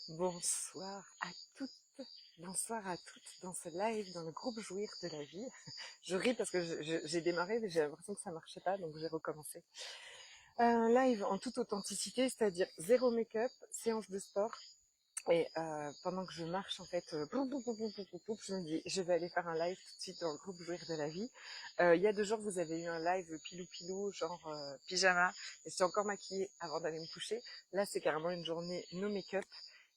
Bonsoir à toutes, bonsoir à toutes dans ce live, dans le groupe Jouir de la vie. Je ris parce que j'ai démarré, mais j'ai l'impression que ça marchait pas, donc j'ai recommencé. Un live en toute authenticité, c'est-à-dire zéro make-up, séance de sport. Et pendant que je marche, en fait, je me dis, je vais aller faire un live tout de suite dans le groupe Jouir de la vie. Il y a 2 jours, vous avez eu un live pilou-pilou, genre pyjama, et j'étais encore maquillée avant d'aller me coucher. Là, c'est carrément une journée no make-up,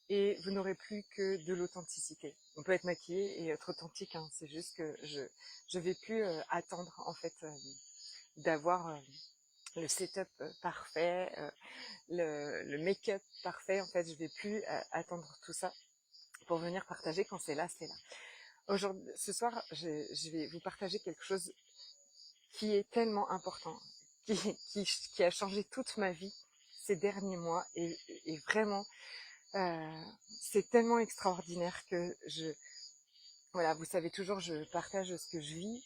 et vous n'aurez plus que de l'authenticité. On peut être maquillé et être authentique, hein. C'est juste que je vais plus attendre, en fait, d'avoir le setup parfait, le make-up parfait. En fait, je vais plus attendre tout ça pour venir partager. Quand c'est là, c'est là. Aujourd'hui, ce soir, je vais vous partager quelque chose qui est tellement important, qui a changé toute ma vie ces derniers mois, et vraiment, c'est tellement extraordinaire que voilà, vous savez toujours, je partage ce que je vis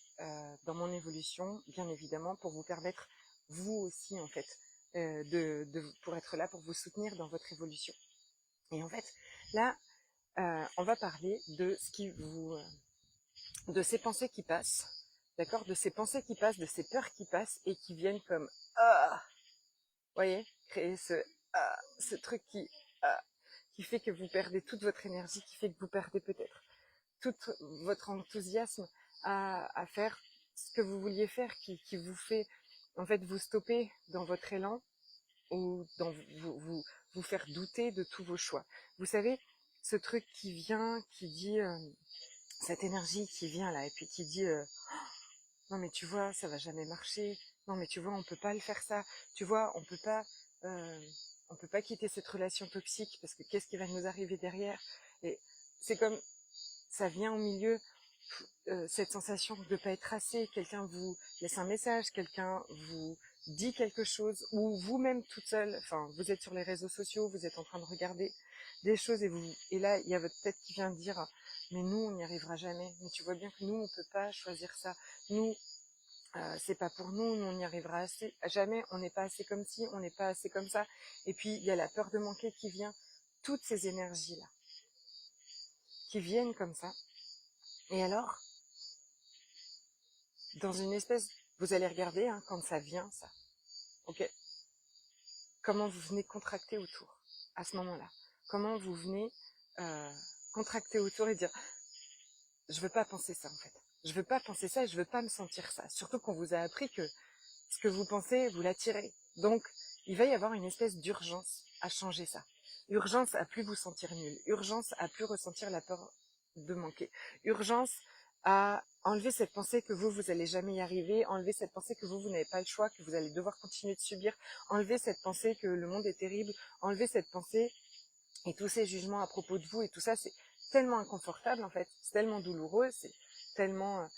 dans mon évolution, bien évidemment, pour vous permettre, vous aussi, en fait, pour être là, pour vous soutenir dans votre évolution. Et en fait, là, on va parler de ce qui vous, de ces pensées qui passent, d'accord, de ces pensées qui passent, de ces peurs qui passent et qui viennent comme voyez, créer ce truc qui fait que vous perdez toute votre énergie, qui fait que vous perdez peut-être tout votre enthousiasme à faire ce que vous vouliez faire, qui vous fait en fait vous stopper dans votre élan ou vous faire douter de tous vos choix. Vous savez, ce truc qui vient, qui dit cette énergie qui vient là et puis qui dit non mais tu vois ça va jamais marcher, non mais tu vois on peut pas le faire ça, tu vois euh, on peut pas quitter cette relation toxique parce que qu'est-ce qui va nous arriver derrière. Et c'est comme ça vient au milieu, cette sensation de ne pas être assez, quelqu'un vous laisse un message, quelqu'un vous dit quelque chose, ou vous-même toute seule, enfin vous êtes sur les réseaux sociaux, vous êtes en train de regarder des choses et là il y a votre tête qui vient dire mais nous on n'y arrivera jamais, mais tu vois bien que nous on peut pas choisir ça, nous c'est pas pour nous, nous on n'y arrivera jamais, on n'est pas assez comme ci, on n'est pas assez comme ça, et puis il y a la peur de manquer qui vient, toutes ces énergies là qui viennent comme ça. Et alors, dans une espèce, vous allez regarder quand ça vient, ça, ok, comment vous venez contracter autour à ce moment-là, comment vous venez contracter autour et dire, je veux pas penser ça en fait, je veux pas penser ça et je veux pas me sentir ça, surtout qu'on vous a appris que ce que vous pensez, vous l'attirez, donc il va y avoir une espèce d'urgence à changer ça, urgence à plus vous sentir nul, urgence à plus ressentir la peur de manquer, urgence à enlever cette pensée que vous allez jamais y arriver, enlever cette pensée que vous n'avez pas le choix, que vous allez devoir continuer de subir, enlever cette pensée que le monde est terrible, enlever cette pensée et tous ces jugements à propos de vous et tout ça, c'est tellement inconfortable en fait, c'est tellement douloureux, c'est tellement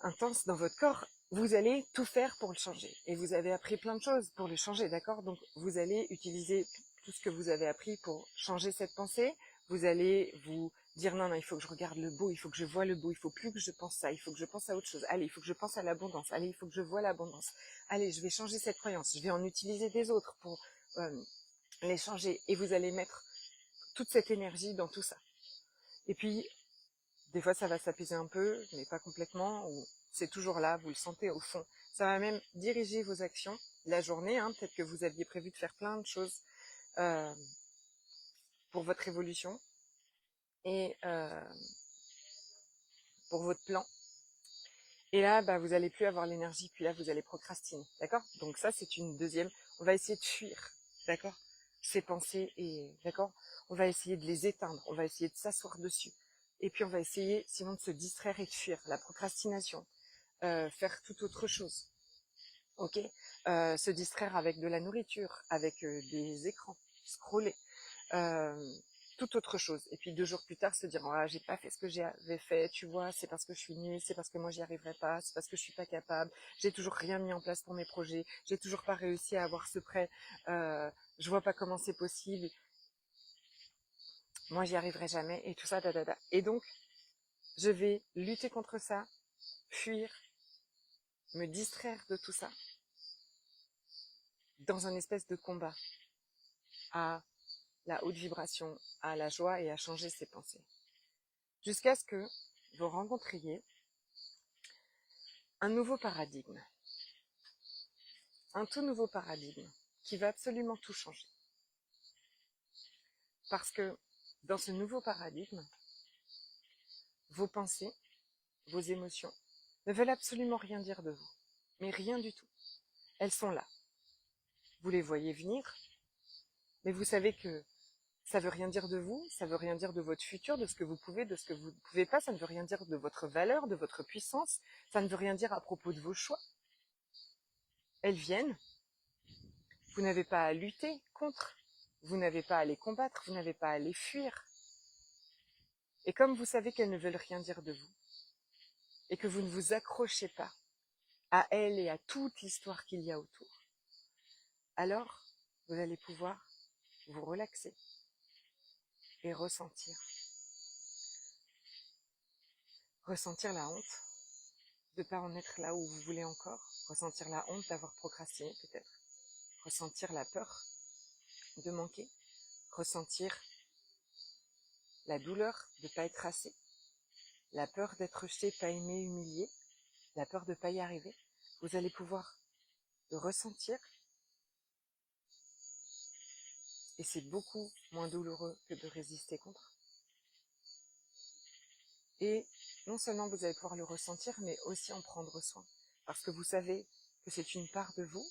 intense dans votre corps, vous allez tout faire pour le changer. Et vous avez appris plein de choses pour le changer, d'accord? Donc vous allez utiliser tout ce que vous avez appris pour changer cette pensée. Vous allez vous dire non, non, il faut que je regarde le beau, il faut que je vois le beau, il faut plus que je pense ça, il faut que je pense à autre chose. Allez, il faut que je pense à l'abondance. Allez, il faut que je vois l'abondance. Allez, je vais changer cette croyance. Je vais en utiliser des autres pour les changer. Et vous allez mettre toute cette énergie dans tout ça. Et puis, des fois, ça va s'apaiser un peu, mais pas complètement, ou c'est toujours là, vous le sentez au fond. Ça va même diriger vos actions la journée, peut-être que vous aviez prévu de faire plein de choses euh, pour votre évolution et pour votre plan. Et là, vous allez plus avoir l'énergie, puis là, vous allez procrastiner, d'accord? Donc ça, c'est une deuxième. On va essayer de fuir, d'accord? Ces pensées, d'accord? On va essayer de les éteindre, on va essayer de s'asseoir dessus. Et puis on va essayer, sinon, de se distraire et de fuir. La procrastination, faire toute autre chose, ok, se distraire avec de la nourriture, avec des écrans, scroller, toute autre chose. Et puis 2 jours plus tard se dire ah j'ai pas fait ce que j'avais fait, tu vois, c'est parce que je suis nulle, c'est parce que moi j'y arriverai pas, c'est parce que je suis pas capable, j'ai toujours rien mis en place pour mes projets, j'ai toujours pas réussi à avoir ce prêt, je vois pas comment c'est possible, moi j'y arriverai jamais et tout ça da. Et donc je vais lutter contre ça, fuir, me distraire de tout ça dans un espèce de combat à la haute vibration, à la joie et à changer ses pensées. Jusqu'à ce que vous rencontriez un nouveau paradigme. Un tout nouveau paradigme qui va absolument tout changer. Parce que dans ce nouveau paradigme, vos pensées, vos émotions ne veulent absolument rien dire de vous. Mais rien du tout. Elles sont là. Vous les voyez venir, mais vous savez que ça veut rien dire de vous, ça veut rien dire de votre futur, de ce que vous pouvez, de ce que vous ne pouvez pas, ça ne veut rien dire de votre valeur, de votre puissance, ça ne veut rien dire à propos de vos choix. Elles viennent, vous n'avez pas à lutter contre, vous n'avez pas à les combattre, vous n'avez pas à les fuir. Et comme vous savez qu'elles ne veulent rien dire de vous, et que vous ne vous accrochez pas à elles et à toute l'histoire qu'il y a autour, alors vous allez pouvoir vous relaxer et ressentir. Ressentir la honte de ne pas en être là où vous voulez encore, ressentir la honte d'avoir procrastiné peut-être, ressentir la peur de manquer, ressentir la douleur de ne pas être assez, la peur d'être rejeté, pas aimé, humilié, la peur de ne pas y arriver. Vous allez pouvoir le ressentir et c'est beaucoup moins douloureux que de résister contre. Et non seulement vous allez pouvoir le ressentir, mais aussi en prendre soin. Parce que vous savez que c'est une part de vous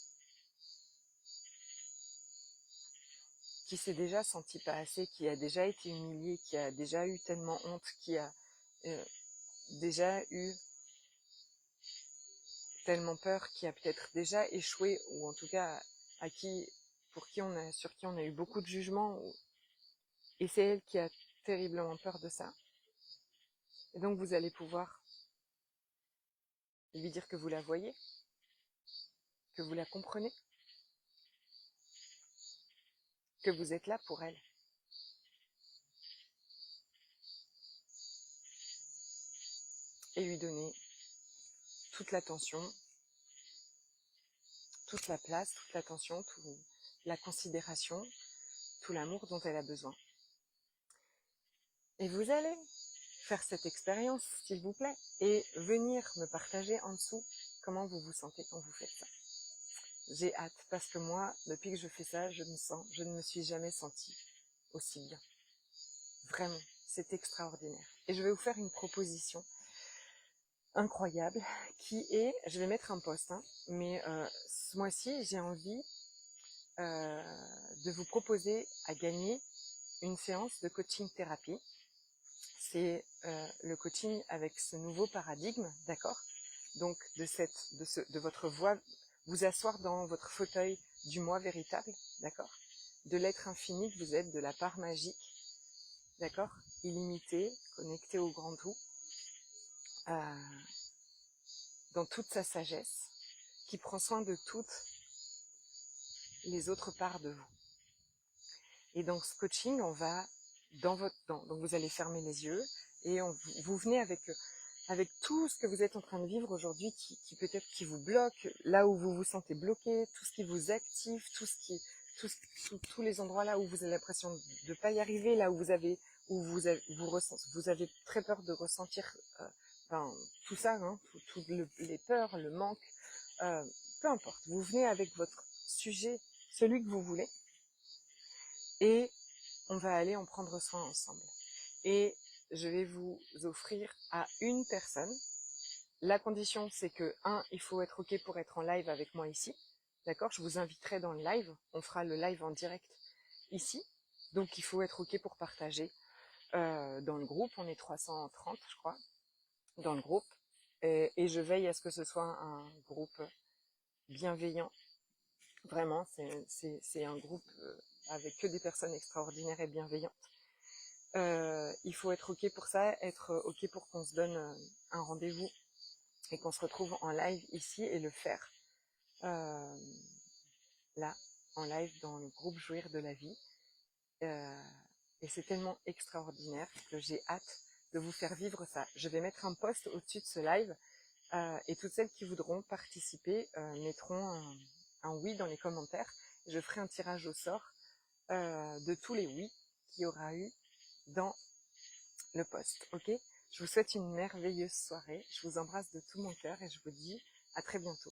qui s'est déjà senti pas assez, qui a déjà été humilié, qui a déjà eu tellement honte, qui a déjà eu tellement peur, qui a peut-être déjà échoué, ou en tout cas sur qui on a eu beaucoup de jugements, et c'est elle qui a terriblement peur de ça. Et donc vous allez pouvoir lui dire que vous la voyez, que vous la comprenez, que vous êtes là pour elle. Et lui donner toute l'attention, toute la place, toute l'attention, toute la considération, tout l'amour dont elle a besoin. Et vous allez faire cette expérience, s'il vous plaît, et venir me partager en dessous comment vous vous sentez quand vous faites ça. J'ai hâte, parce que moi, depuis que je fais ça, je ne me suis jamais sentie aussi bien. Vraiment, c'est extraordinaire. Et je vais vous faire une proposition incroyable, qui est, je vais mettre un post, mais ce mois-ci, j'ai envie de vous proposer à gagner une séance de coaching thérapie. C'est le coaching avec ce nouveau paradigme, d'accord? Donc de votre voix, vous asseoir dans votre fauteuil du moi véritable, d'accord? De l'être infini que vous êtes, de la part magique, d'accord? Illimité, connecté au grand tout, dans toute sa sagesse, qui prend soin de toutes les autres parts de vous. Et dans ce coaching, on va donc vous allez fermer les yeux et vous venez avec tout ce que vous êtes en train de vivre aujourd'hui, qui peut-être qui vous bloque, là où vous vous sentez bloqué, tout ce qui vous active, tous les endroits là où vous avez l'impression de ne pas y arriver, là où vous avez très peur de ressentir tout ça, les peurs, le manque, peu importe. Vous venez avec votre sujet, celui que vous voulez, et on va aller en prendre soin ensemble. Et je vais vous offrir à une personne. La condition, c'est que, il faut être OK pour être en live avec moi ici. D'accord? Je vous inviterai dans le live. On fera le live en direct ici. Donc, il faut être OK pour partager dans le groupe. On est 330, je crois, dans le groupe. Et je veille à ce que ce soit un groupe bienveillant. Vraiment, c'est un groupe avec que des personnes extraordinaires et bienveillantes. Il faut être OK pour ça, être OK pour qu'on se donne un rendez-vous et qu'on se retrouve en live ici et le faire là, en live dans le groupe Jouir de la vie. Et c'est tellement extraordinaire que j'ai hâte de vous faire vivre ça. Je vais mettre un post au-dessus de ce live et toutes celles qui voudront participer mettront un oui dans les commentaires. Je ferai un tirage au sort de tous les oui qu'il y aura eu dans le post, ok? Je vous souhaite une merveilleuse soirée, je vous embrasse de tout mon cœur et je vous dis à très bientôt.